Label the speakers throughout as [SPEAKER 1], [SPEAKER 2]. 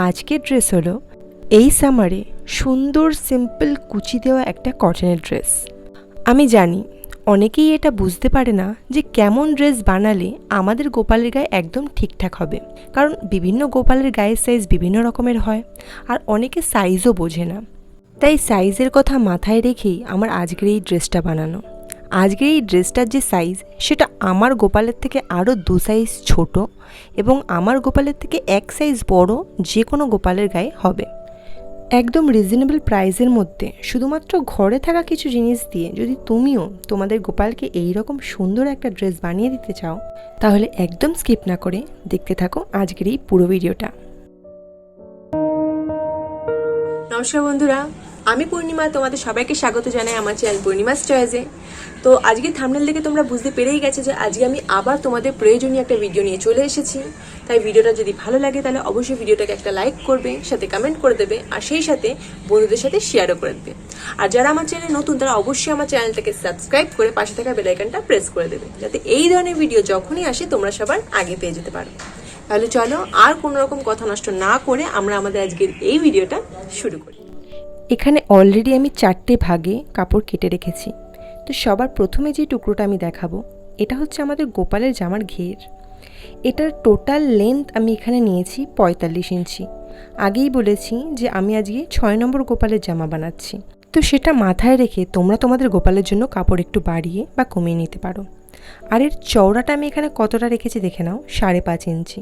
[SPEAKER 1] আজকের ড্রেস হলো এই সামারে সুন্দর সিম্পল কুচি দেওয়া একটা কটনের ড্রেস। আমি জানি অনেকেই এটা বুঝতে পারে না যে কেমন ড্রেস বানালে আমাদের গোপালের গায়ে একদম ঠিকঠাক হবে, কারণ বিভিন্ন গোপালের গায়ের সাইজ বিভিন্ন রকমের হয় আর অনেকে সাইজও বোঝে না। তাই সাইজের কথা মাথায় রেখেই আমার আজকের এই ড্রেসটা বানানো। আজকের এই ড্রেসটার যে সাইজ সেটা আমার গোপালের থেকে আরও 2 সাইজ ছোট এবং আমার গোপালের থেকে 1 সাইজ বড় যে কোনো গোপালের গায়ে হবে। একদম রিজনেবল প্রাইসের মধ্যে শুধুমাত্র ঘরে থাকা কিছু জিনিস দিয়ে যদি তুমিও তোমাদের গোপালকে এই রকম সুন্দর একটা ড্রেস বানিয়ে দিতে চাও, তাহলে একদম স্কিপ না করে দেখতে থাকো আজকের এই পুরো ভিডিওটা।
[SPEAKER 2] নমস্কার বন্ধুরা, আমি পূর্ণিমা, তোমাদের সবাইকে স্বাগত জানাই আমার চ্যানেল পূর্ণিমাস চয়েসে। তো আজকে থাম্বনেল দেখে তোমরা বুঝতে পেরেই গেছে যে আজকে আমি আবার তোমাদের প্রয়োজনীয় একটা ভিডিও নিয়ে চলে এসেছি। তাই ভিডিওটা যদি ভালো লাগে তাহলে অবশ্যই ভিডিওটাকে একটা লাইক করবে, সাথে কমেন্ট করে দেবে আর সেই সাথে বন্ধুদের সাথে শেয়ারও করে দেবে। আর যারা আমার চ্যানেলে নতুন তারা অবশ্যই আমার চ্যানেলটাকে সাবস্ক্রাইব করে পাশে থাকা বেল আইকনটা প্রেস করে দেবে, যাতে এই ধরনের ভিডিও যখনই আসে তোমরা সবার আগে পেয়ে যেতে পারো। তাহলে চলো আর কোনো রকম কথা নষ্ট না করে আমরা আমাদের আজকের এই ভিডিওটা শুরু করি।
[SPEAKER 1] এখানে অলরেডি আমি 4টে ভাগে কাপড় কেটে রেখেছি। তো সবার প্রথমে যে টুকরোটা আমি দেখাবো এটা হচ্ছে আমাদের গোপালের জামার ঘের। এটার টোটাল লেন্থ আমি এখানে নিয়েছি 45 ইঞ্চি। আগেই বলেছি যে আমি আজকে 6 নম্বর গোপালের জামা বানাচ্ছি, তো সেটা মাথায় রেখে তোমরা তোমাদের গোপালের জন্য কাপড় একটু বাড়িয়ে বা কমিয়ে নিতে পারো। আর এর চওড়াটা আমি এখানে কতটা রেখেছি দেখে নাও, 5.5 ইঞ্চি।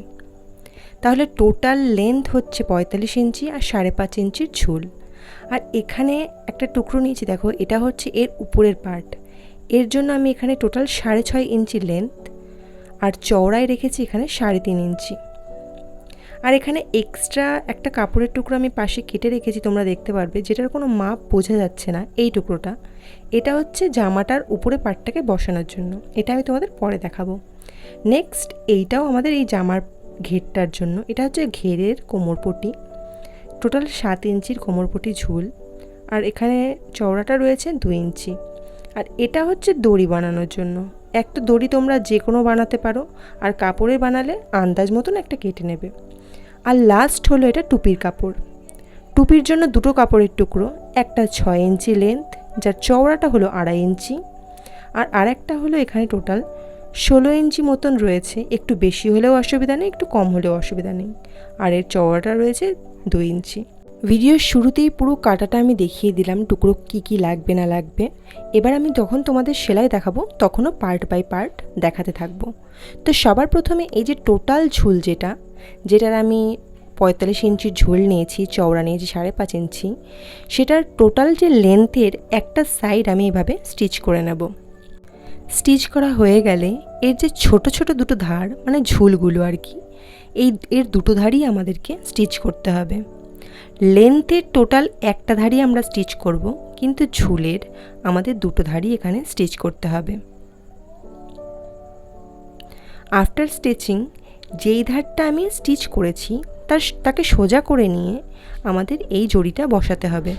[SPEAKER 1] তাহলে টোটাল লেন্থ হচ্ছে 45 ইঞ্চি আর 5.5 ইঞ্চির ঝুল। আর এখানে একটা টুকরো নিয়েছি, দেখো এটা হচ্ছে এর উপরের পার্ট। এর জন্য আমি এখানে টোটাল 6.5 ইঞ্চি লেন্থ আর চওড়ায় রেখেছি এখানে 3.5 ইঞ্চি। আর এখানে এক্সট্রা একটা কাপড়ের টুকরো আমি পাশে কেটে রেখেছি, তোমরা দেখতে পারবে, যেটার কোনো মাপ বোঝা যাচ্ছে না। এই টুকরোটা এটা হচ্ছে জামাটার উপরে পার্টটাকে বসানোর জন্য, এটা আমি তোমাদের পরে দেখাবো। নেক্সট এইটাও আমাদের এই জামার ঘেরটার জন্য। এটা হচ্ছে ঘেরের কোমরপটি, টোটাল 7 ইঞ্চির কোমরপটি ঝুল। আর এখানে চওড়াটা রয়েছে 2 ইঞ্চি। আর এটা হচ্ছে দড়ি বানানোর জন্য। একটা দড়ি তোমরা যে কোনো বানাতে পারো, আর কাপড়ের বানালে আন্দাজ মতন একটা কেটে নেবে। আর লাস্ট হলো এটা টুপির কাপড়। টুপির জন্য 2টো কাপড়ের টুকরো, একটা 6 ইঞ্চি লেন্থ যার চওড়াটা হলো 2.5 ইঞ্চি, আর আরেকটা হলো এখানে টোটাল 16 ইঞ্চি মতন রয়েছে। একটু বেশি হলেও অসুবিধা নেই, একটু কম হলেও অসুবিধা নেই। আর এর চওড়াটা রয়েছে 2 ইঞ্চি। ভিডিওর শুরুতেই পুরো কাটাটা আমি দেখিয়ে দিলাম টুকরো কি লাগবে না লাগবে। এবার আমি যখন তোমাদের সেলাই দেখাবো তখনও পার্ট বাই পার্ট দেখাতে থাকবো। তো সবার প্রথমে এই যে টোটাল ঝুল যেটার আমি 45 ইঞ্চির ঝুল নিয়েছি, চওড়া নিয়েছি 5.5 ইঞ্চি, সেটার টোটাল যে লেন্থের একটা সাইড আমি এভাবে স্টিচ করে নেব। স্টিচ করা হয়ে গেলে এর যে ছোট ছোট 2টো ধার, মানে ঝুলগুলো আর কি, এর 2টো ধারই আমাদেরকে স্টিচ করতে হবে। লেন্থের টোটাল একটা ধারই আমরা স্টিচ করব, কিন্তু ঝুলের আমাদের 2টো ধারই এখানে স্টিচ করতে হবে। আফটার স্টিচিং যেই ধারটা আমি স্টিচ করেছি তাকে সোজা করে নিয়ে আমাদের এই জড়িটা বসাতে হবে।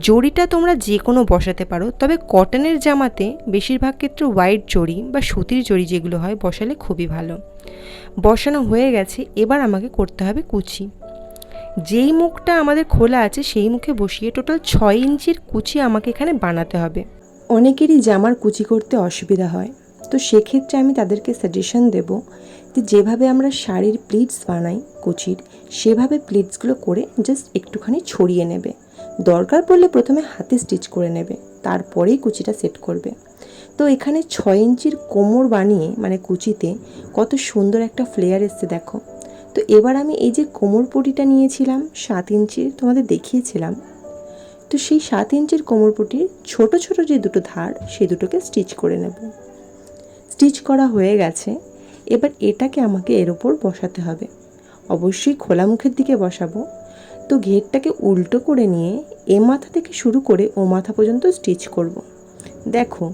[SPEAKER 1] জড়িটা তোমরা যে কোনো বসাতে পারো, তবে কটনের জামাতে বেশিরভাগ ক্ষেত্রে হোয়াইট জড়ি বা সুতির জড়ি যেগুলো হয় বসালে খুবই ভালো। বসানো হয়ে গেছে, এবার আমাকে করতে হবে কুচি। যেই মুখটা আমাদের খোলা আছে সেই মুখে বসিয়ে টোটাল 6 ইঞ্চির কুচি আমাকে এখানে বানাতে হবে। অনেকেরই জামার কুচি করতে অসুবিধা হয়, তো সেক্ষেত্রে আমি তাদেরকে সাজেশন দেব যে যেভাবে আমরা শাড়ির প্লিটস বানাই কুচির, সেভাবে প্লিটসগুলো করে জাস্ট একটুখানি ছড়িয়ে নেবে। দরকার পড়লে প্রথমে হাতে স্টিচ করে নেবে, তারপরেই কুচিটা সেট করবে। তো এখানে 6 ইঞ্চির কোমর বানিয়ে মানে কুচিতে কত সুন্দর একটা ফ্লেয়ার এসছে দেখো। তো এবার আমি এই যে কোমর পটিটা নিয়েছিলাম 7 ইঞ্চির, তোমাদের দেখিয়েছিলাম, তো সেই 7 ইঞ্চির কোমর পটির ছোট ছোট যে 2টো ধার সেই দুটোকে স্টিচ করে নেব। স্টিচ করা হয়ে গেছে, এবার এটাকে আমাকে এর ওপর বসাতে হবে। অবশ্যই খোলা মুখের দিকে বসাবো। তো ঘেরটাকে উল্টো করে নিয়ে এ মাথা থেকে শুরু করে ও মাথা পর্যন্ত স্টিচ করব। দেখো,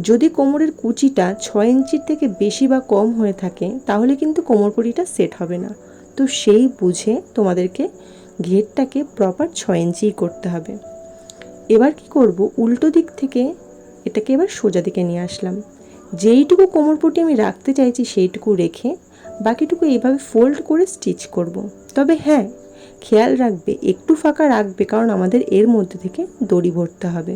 [SPEAKER 1] যদি কোমরের কুচিটা 6 ইঞ্চির থেকে বেশি বা কম হয়ে থাকে তাহলে কিন্তু কোমরপটিটা সেট হবে না। তো সেই বুঝে তোমাদেরকে ঘেরটাকে প্রপার 6 ইঞ্চিই করতে হবে। এবার কি করব, উল্টো দিক থেকে এটাকে এবার সোজা দিকে নিয়ে আসলাম। যেইটুকু কোমরপটি আমি রাখতে চাইছি সেইটুকু রেখে বাকিটুকু এইভাবে ফোল্ড করে স্টিচ করব। তবে হ্যাঁ, খেয়াল রাখবে একটু ফাঁকা রাখবে, কারণ আমাদের এর মধ্যে থেকে দড়ি ভরতে হবে।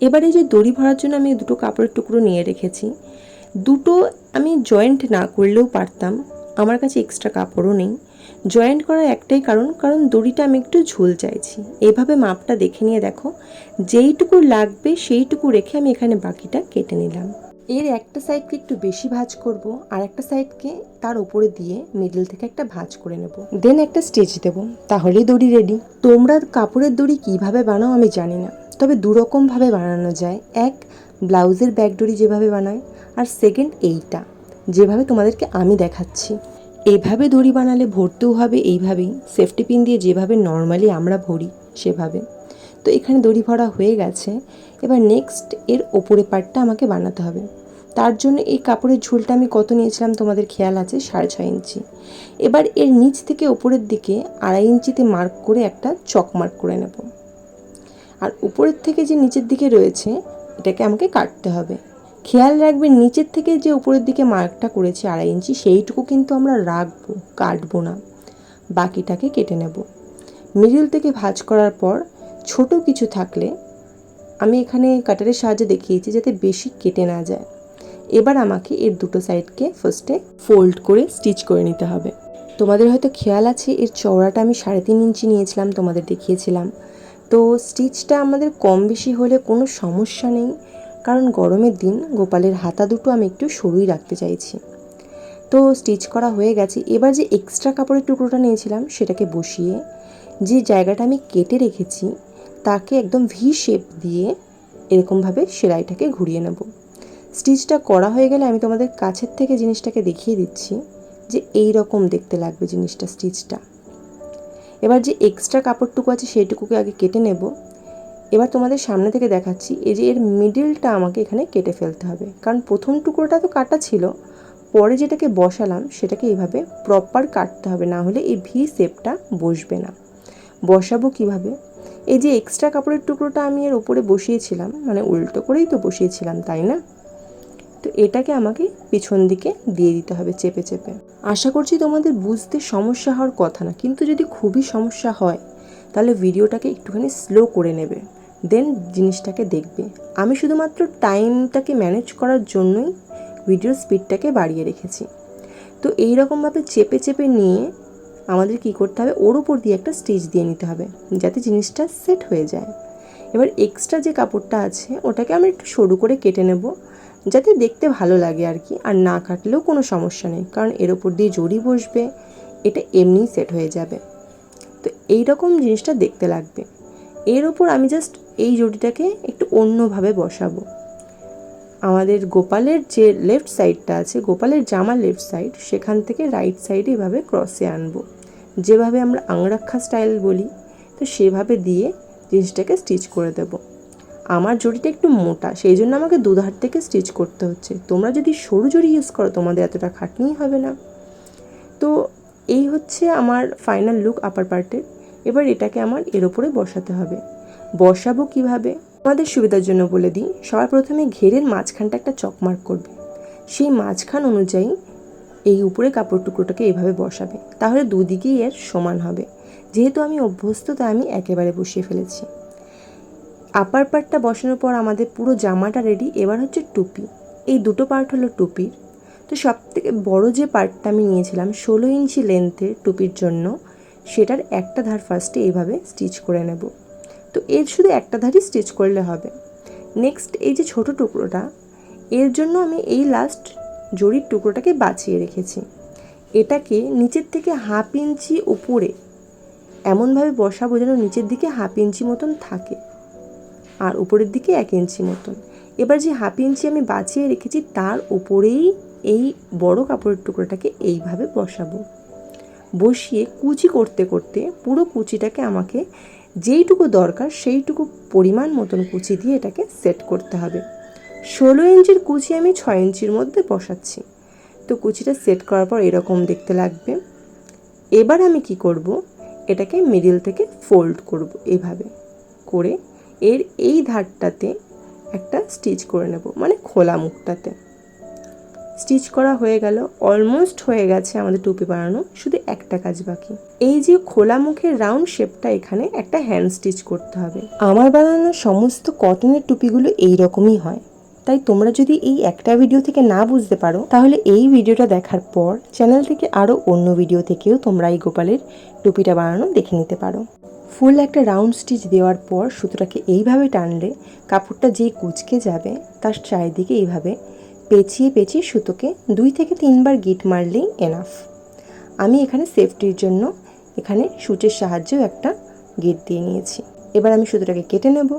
[SPEAKER 1] এবার এই যে দড়ি ভরার জন্য আমি দুটো কাপড়ের টুকরো নিয়ে রেখেছি। দুটো আমি জয়েন্ট না করলেও পারতাম, আমার কাছে এক্সট্রা কাপড়ও নেই। জয়েন্ট করার একটাই কারণ দড়িটা আমি একটু ঝুল চাইছি। এভাবে মাপটা দেখে নিয়ে দেখো, যেইটুকু লাগবে সেইটুকু রেখে আমি এখানে বাকিটা কেটে নিলাম। এর একটা সাইডকে একটু বেশি ভাঁজ করব, আর একটা সাইডকে তার উপরে দিয়ে মিডল থেকে একটা ভাঁজ করে নেব, দেন একটা স্টিচ দেব, তাহলেই দড়ি রেডি। তোমরা কাপড়ের দড়ি কিভাবে বানাও আমি জানি না, তবে দুরকমভাবে বানানো যায়। এক, ব্লাউজের ব্যাক দড়ি যেভাবে বানায়, আর সেকেন্ড এইটা যেভাবে তোমাদেরকে আমি দেখাচ্ছি। এইভাবে দড়ি বানালে ভরতেও হবে এইভাবেই, সেফটি পিন দিয়ে যেভাবে নর্মালি আমরা ভরি সেভাবে। তো এখানে দড়ি ভরা হয়ে গেছে। এবার নেক্সট এর ওপরে পার্টটা আমাকে বানাতে হবে। তার জন্য এই কাপড়ের ঝুলটা আমি কত নিয়েছিলাম তোমাদের খেয়াল আছে, 6.5 ইঞ্চি। এবার এর নিচ থেকে ওপরের দিকে 2.5 ইঞ্চিতে মার্ক করে একটা চক মার্ক করে নেব। আর উপরের থেকে যে নিচের দিকে রয়েছে এটাকে আমাকে কাটতে হবে। খেয়াল রাখবে নিচের থেকে যে উপরের দিকে মার্কটা করেছি 2.5 ইঞ্চি, সেইটুকু কিন্তু আমরা রাখবো, কাটবো না, বাকিটাকে কেটে নেব। মিডল থেকে ভাঁজ করার পর ছোট কিছু থাকলে আমি এখানে কাটারের সাহায্যে দেখিয়েছি যাতে বেশি কেটে না যায়। এবার আমাকে এর দুটো সাইডকে ফার্স্টে ফোল্ড করে স্টিচ করে নিতে হবে। তোমাদের হয়তো খেয়াল আছে এর চওড়াটা আমি 3.5 ইঞ্চি নিয়েছিলাম, তোমাদের দেখিয়েছিলাম। তো স্টিচটা আমাদের কম বেশি হলে কোনো সমস্যা নেই, কারণ গরমের দিন গোপালের হাতা দুটো আমি একটু সরুই রাখতে চাইছি। তো স্টিচ করা হয়ে গেছে। এবার যে এক্সট্রা কাপড়ের টুকরোটা নিয়েছিলাম সেটাকে বসিয়ে যে জায়গাটা আমি কেটে রেখেছি তাকে একদম ভি শেপ দিয়ে এরকমভাবে সেলাইটাকে ঘুরিয়ে নেব। স্টিচটা করা হয়ে গেলে আমি তোমাদের কাছের থেকে জিনিসটাকে দেখিয়ে দিচ্ছি যে এই রকম দেখতে লাগবে জিনিসটা, স্টিচটা। এবার যে এক্সট্রা কাপড়টুকু আছে সেইটুকুকে আগে কেটে নেব। এবার তোমাদের সামনে থেকে দেখাচ্ছি, এই যে এর মিডলটা আমাকে এখানে কেটে ফেলতে হবে, কারণ প্রথম টুকরোটা তো কাটা ছিল, পরে যেটাকে বসালাম সেটাকে এইভাবে প্রপার কাটতে হবে, না হলে এই ভি শেপটা বসবে না। বসাবো কিভাবে? এই যে এক্সট্রা কাপড়ের টুকরোটা আমি এর উপরে বসিয়েছিলাম, মানে উল্টো করেই তো বসিয়েছিলাম, তাই না? তো এটাকে আমাকে পিছন দিকে দিয়ে দিতে হবে চেপে চেপে। আশা করছি তোমাদের বুঝতে সমস্যা হওয়ার কথা না, কিন্তু যদি খুবই সমস্যা হয় তাহলে ভিডিওটাকে একটুখানি স্লো করে নেবে, দেন জিনিসটাকে দেখবে। আমি শুধুমাত্র টাইমটাকে ম্যানেজ করার জন্যই ভিডিওর স্পিডটাকে বাড়িয়ে রেখেছি। তো এই রকমভাবে চেপে চেপে নিয়ে আমাদের কি করতে হবে, ওর উপর দিয়ে একটা স্টিচ দিয়ে নিতে হবে যাতে জিনিসটা সেট হয়ে যায়। এবার এক্সট্রা যে কাপড়টা আছে ওটাকে আমরা একটু সরু করে কেটে নেব, যাতে দেখতে ভালো লাগে আর কি। আর না কাটলেও কোনো সমস্যা নেই, কারণ এর ওপর দিয়ে জড়ি বসবে, এটা এমনিই সেট হয়ে যাবে। তো এই রকম জিনিসটা দেখতে লাগবে। এর ওপর আমি জাস্ট এই জড়িটাকে একটু অন্যভাবে বসাবো। আমাদের গোপালের যে লেফট সাইডটা আছে, গোপালের জামার লেফট সাইড, সেখান থেকে রাইট সাইডে এভাবে ক্রসে আনবো, যেভাবে আমরা আংরাক্ষা স্টাইল বলি, তো সেভাবে দিয়ে জিনিসটাকে স্টিচ করে দেব। আমার জড়িটা একটু মোটা, সেই জন্য আমাকে দুধার থেকে স্টিচ করতে হচ্ছে। তোমরা যদি সরু জড়ি ইউজ করো তোমাদের এতটা খাটনিই হবে না। তো এই হচ্ছে আমার ফাইনাল লুক আপার পার্টের। এবার এটাকে আমার এর ওপরে বসাতে হবে। বসাবো কিভাবে আমাদের সুবিধার জন্য বলে দিই। সবার প্রথমে ঘেরের মাঝখানটা একটা চক মার্ক করবে, সেই মাঝখান অনুযায়ী এই উপরে কাপড় টুকরোটাকে এইভাবে বসাবে, তাহলে দুদিকেই এর সমান হবে। যেহেতু আমি অভ্যস্ত তাই আমি একেবারে বসিয়ে ফেলেছি। আপার পার্টটা বসানোর পর আমাদের পুরো জামাটা রেডি। এবার হচ্ছে টুপি। এই দুটো পার্ট হলো টুপির। তো সবথেকে বড় যে পার্টটা আমি নিয়েছিলাম 16 ইঞ্চি লেন্থের টুপির জন্য, সেটার একটা ধার ফার্স্টে এইভাবে স্টিচ করে নেব। তো এর শুধু একটা ধারই স্টিচ করলে হবে। নেক্সট এই যে ছোট টুকরোটা, এর জন্য আমি এই লাস্ট জড়ির টুকরোটাকে বাঁচিয়ে রেখেছি। এটাকে নিচের থেকে 1/2 ইঞ্চি উপরে এমনভাবে বসাবো যেন নিচের দিকে 1/2 ইঞ্চি মতন থাকে, আর উপরের দিকে 1 ইঞ্চি মতন। এবার যে 1/2 ইঞ্চি আমি বাঁচিয়ে রেখেছি তার উপরেই এই বড় কাপড়ের টুকরোটাকে এইভাবে বসাবো। বসিয়ে কুচি করতে করতে পুরো কুচিটাকে আমাকে যেইটুকু দরকার সেইটুকু পরিমাণ মতন কুচি দিয়ে এটাকে সেট করতে হবে। 16 ইঞ্চির কুচি আমি 6 ইঞ্চির মধ্যে বসাচ্ছি। তো কুচিটা সেট করার পর এরকম দেখতে লাগবে। এবার আমি কি করব, এটাকে মিডল থেকে ফোল্ড করব, এইভাবে করে এর এই ধারটাতে একটা স্টিচ করে নেব, মানে খোলা মুখটাতে। স্টিচ করা হয়ে গেল, অলমোস্ট হয়ে গেছে আমাদের টুপি বানানো, শুধু একটা কাজ বাকি। এই যে খোলা মুখের রাউন্ড শেপটা, এখানে একটা হ্যান্ড স্টিচ করতে হবে। আমার বানানো সমস্ত কটনের টুপিগুলো এই রকমই হয়, তাই তোমরা যদি এই একটা ভিডিও থেকে না বুঝতে পারো তাহলে এই ভিডিওটা দেখার পর চ্যানেল থেকে আরও অন্য ভিডিও থেকেও তোমরা এই গোপালের টুপিটা বানানো দেখে নিতে পারো। ফুল একটা রাউন্ড স্টিচ দেওয়ার পর সুতোটাকে এইভাবে টানলে কাপড়টা যেই কুঁচকে যাবে তার চারিদিকে এইভাবে পেঁচিয়ে পেঁচিয়ে সুতোকে 2 থেকে 3 বার গিট মারলেই এনাফ। আমি এখানে সেফটির জন্য এখানে সূচের সাহায্যেও একটা গিট দিয়ে নিয়েছি। এবার আমি সুতোটাকে কেটে নেব।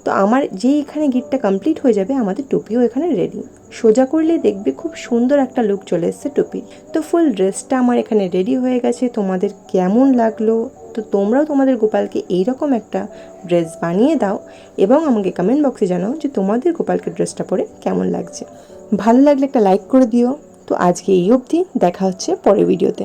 [SPEAKER 1] তো আমার যেই এখানে গিটটা কমপ্লিট হয়ে যাবে, আমাদের টুপিও এখানে রেডি। সোজা করলে দেখবে খুব সুন্দর একটা লুক চলে এসছে টুপির। তো ফুল ড্রেসটা আমার এখানে রেডি হয়ে গেছে। তোমাদের কেমন লাগলো? তো তোমরাও তোমাদের গোপালকে এইরকম একটা ড্রেস বানিয়ে দাও এবং আমাকে কমেন্ট বক্সে জানাও যে তোমাদের গোপালকে ড্রেসটা পরে কেমন লাগছে। ভালো লাগলে একটা লাইক করে দিও। তো আজকে এই অবধি, দেখা হচ্ছে পরের ভিডিওতে।